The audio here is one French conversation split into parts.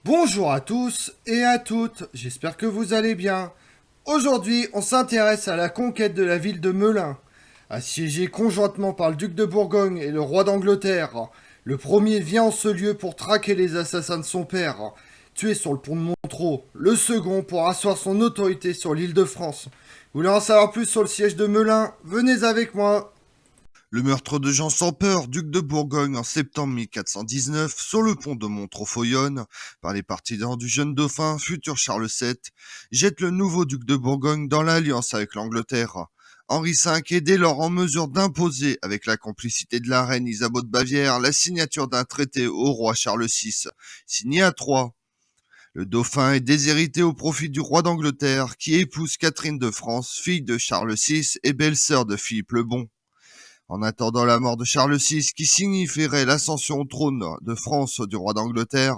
Bonjour à tous et à toutes, j'espère que vous allez bien. Aujourd'hui, on s'intéresse à la conquête de la ville de Melun. Assiégé conjointement par le duc de Bourgogne et le roi d'Angleterre, le premier vient en ce lieu pour traquer les assassins de son père, tué sur le pont de Montreux. Le second pour asseoir son autorité sur l'île de France. Vous voulez en savoir plus sur le siège de Melun? Venez avec moi. Le meurtre de Jean sans peur, duc de Bourgogne en septembre 1419, sur le pont de Montreux-Foyonne, par les partisans du jeune dauphin, futur Charles VII, jette le nouveau duc de Bourgogne dans l'alliance avec l'Angleterre. Henri V est dès lors en mesure d'imposer, avec la complicité de la reine Isabeau de Bavière, la signature d'un traité au roi Charles VI, signé à Troyes. Le dauphin est déshérité au profit du roi d'Angleterre, qui épouse Catherine de France, fille de Charles VI et belle-sœur de Philippe le Bon. En attendant la mort de Charles VI, qui signifierait l'ascension au trône de France du roi d'Angleterre,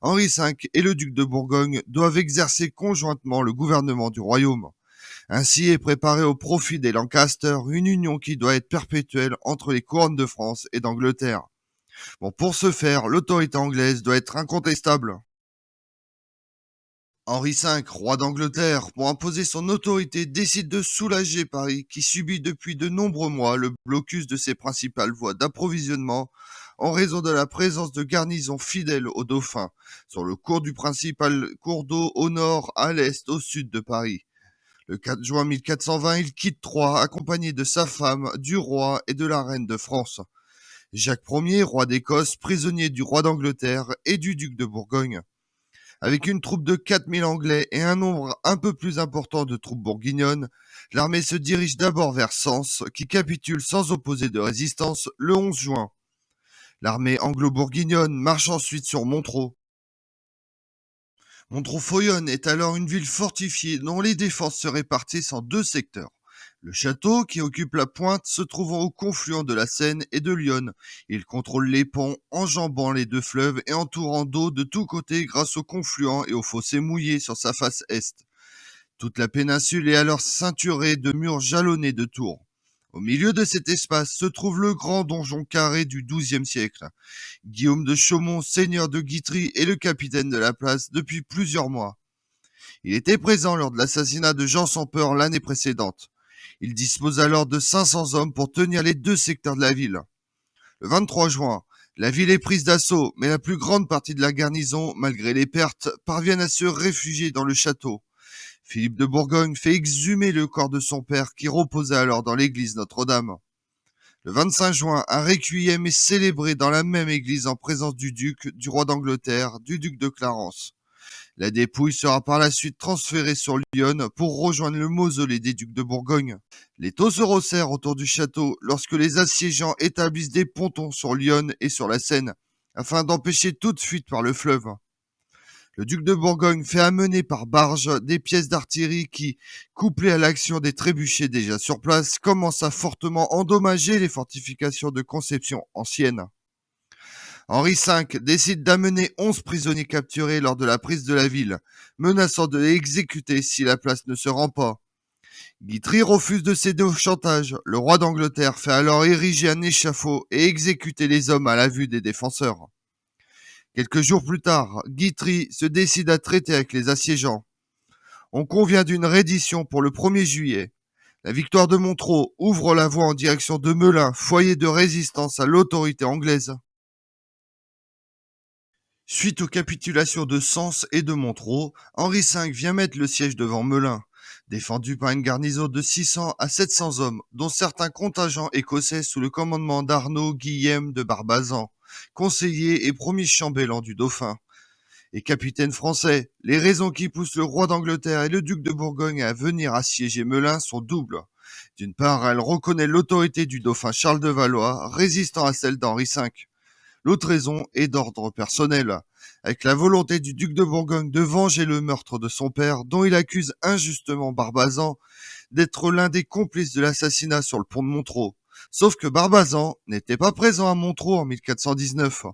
Henri V et le duc de Bourgogne doivent exercer conjointement le gouvernement du royaume. Ainsi est préparée au profit des Lancaster une union qui doit être perpétuelle entre les couronnes de France et d'Angleterre. Bon, pour ce faire, l'autorité anglaise doit être incontestable. Henri V, roi d'Angleterre, pour imposer son autorité, décide de soulager Paris, qui subit depuis de nombreux mois le blocus de ses principales voies d'approvisionnement en raison de la présence de garnisons fidèles au dauphin, sur le cours du principal cours d'eau au nord, à l'est, au sud de Paris. Le 4 juin 1420, il quitte Troyes, accompagné de sa femme, du roi et de la reine de France. Jacques Ier, roi d'Écosse, prisonnier du roi d'Angleterre et du duc de Bourgogne. Avec une troupe de 4000 Anglais et un nombre un peu plus important de troupes bourguignonnes, l'armée se dirige d'abord vers Sens, qui capitule sans opposer de résistance le 11 juin. L'armée anglo-bourguignonne marche ensuite sur Montreux. Montreux-Foyonne est alors une ville fortifiée dont les défenses se répartissent en deux secteurs. Le château, qui occupe la pointe, se trouvant au confluent de la Seine et de l'Yonne. Il contrôle les ponts, enjambant les deux fleuves et entourant d'eau de tous côtés grâce aux confluents et aux fossés mouillés sur sa face est. Toute la péninsule est alors ceinturée de murs jalonnés de tours. Au milieu de cet espace se trouve le grand donjon carré du XIIe siècle. Guillaume de Chaumont, seigneur de Guitry, est le capitaine de la place depuis plusieurs mois. Il était présent lors de l'assassinat de Jean sans peur l'année précédente. Il dispose alors de 500 hommes pour tenir les deux secteurs de la ville. Le 23 juin, la ville est prise d'assaut, mais la plus grande partie de la garnison, malgré les pertes, parviennent à se réfugier dans le château. Philippe de Bourgogne fait exhumer le corps de son père qui reposait alors dans l'église Notre-Dame. Le 25 juin, un requiem est célébré dans la même église en présence du duc, du roi d'Angleterre, du duc de Clarence. La dépouille sera par la suite transférée sur Lyon pour rejoindre le mausolée des ducs de Bourgogne. Les taux se resserrent autour du château lorsque les assiégeants établissent des pontons sur Lyon et sur la Seine, afin d'empêcher toute fuite par le fleuve. Le duc de Bourgogne fait amener par barge des pièces d'artillerie qui, couplées à l'action des trébuchets déjà sur place, commencent à fortement endommager les fortifications de conception ancienne. Henri V décide d'amener 11 prisonniers capturés lors de la prise de la ville, menaçant de les exécuter si la place ne se rend pas. Guitry refuse de céder au chantage. Le roi d'Angleterre fait alors ériger un échafaud et exécuter les hommes à la vue des défenseurs. Quelques jours plus tard, Guitry se décide à traiter avec les assiégeants. On convient d'une reddition pour le 1er juillet. La victoire de Montreux ouvre la voie en direction de Melun, foyer de résistance à l'autorité anglaise. Suite aux capitulations de Sens et de Montreux, Henri V vient mettre le siège devant Melun, défendu par une garnison de 600 à 700 hommes, dont certains contingents écossais sous le commandement d'Arnaud Guillem de Barbazan, conseiller et premier chambellan du dauphin. Et capitaine français, les raisons qui poussent le roi d'Angleterre et le duc de Bourgogne à venir assiéger Melun sont doubles. D'une part, elle reconnaît l'autorité du dauphin Charles de Valois, résistant à celle d'Henri V. L'autre raison est d'ordre personnel, avec la volonté du duc de Bourgogne de venger le meurtre de son père, dont il accuse injustement Barbazan d'être l'un des complices de l'assassinat sur le pont de Montreux. Sauf que Barbazan n'était pas présent à Montreux en 1419.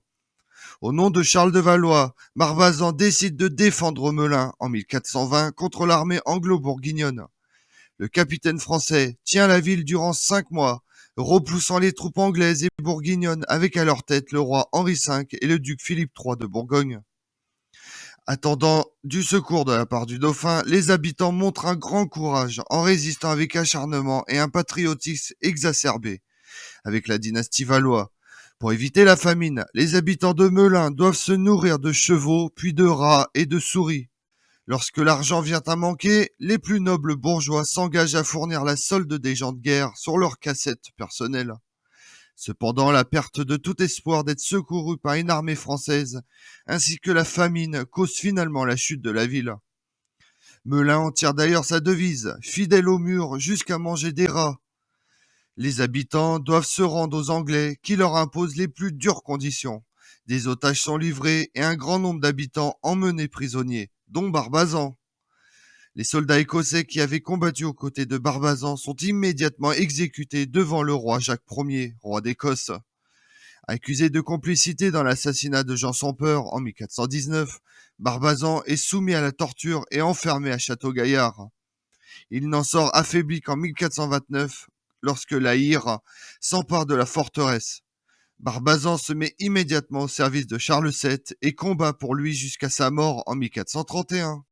Au nom de Charles de Valois, Barbazan décide de défendre Melun en 1420 contre l'armée anglo-bourguignonne. Le capitaine français tient la ville durant 5 mois, repoussant les troupes anglaises et bourguignonnes avec à leur tête le roi Henri V et le duc Philippe III de Bourgogne. Attendant du secours de la part du dauphin, les habitants montrent un grand courage en résistant avec acharnement et un patriotisme exacerbé avec la dynastie Valois. Pour éviter la famine, les habitants de Melun doivent se nourrir de chevaux, puis de rats et de souris. Lorsque l'argent vient à manquer, les plus nobles bourgeois s'engagent à fournir la solde des gens de guerre sur leurs cassettes personnelles. Cependant, la perte de tout espoir d'être secouru par une armée française, ainsi que la famine, cause finalement la chute de la ville. Melun en tire d'ailleurs sa devise, fidèle au mur jusqu'à manger des rats. Les habitants doivent se rendre aux Anglais qui leur imposent les plus dures conditions. Des otages sont livrés et un grand nombre d'habitants emmenés prisonniers, dont Barbazan. Les soldats écossais qui avaient combattu aux côtés de Barbazan sont immédiatement exécutés devant le roi Jacques Ier, roi d'Écosse. Accusé de complicité dans l'assassinat de Jean sans Peur en 1419, Barbazan est soumis à la torture et enfermé à Château-Gaillard. Il n'en sort affaibli qu'en 1429, lorsque la Hire s'empare de la forteresse. Barbazan se met immédiatement au service de Charles VII et combat pour lui jusqu'à sa mort en 1431.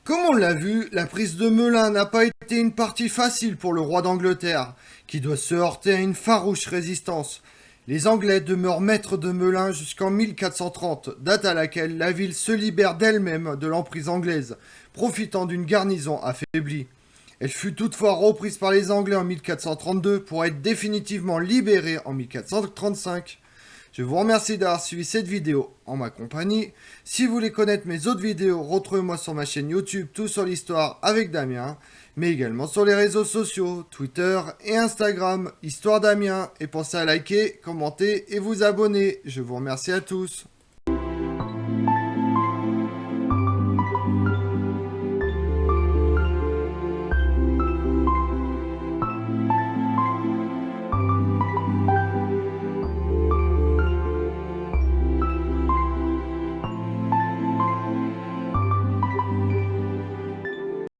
Comme on l'a vu, la prise de Melun n'a pas été une partie facile pour le roi d'Angleterre, qui doit se heurter à une farouche résistance. Les Anglais demeurent maîtres de Melun jusqu'en 1430, date à laquelle la ville se libère d'elle-même de l'emprise anglaise, profitant d'une garnison affaiblie. Elle fut toutefois reprise par les Anglais en 1432 pour être définitivement libérée en 1435. Je vous remercie d'avoir suivi cette vidéo en ma compagnie. Si vous voulez connaître mes autres vidéos, retrouvez-moi sur ma chaîne YouTube Tout sur l'Histoire avec Damien, mais également sur les réseaux sociaux, Twitter et Instagram, Histoire Damien. Et pensez à liker, commenter et vous abonner. Je vous remercie à tous.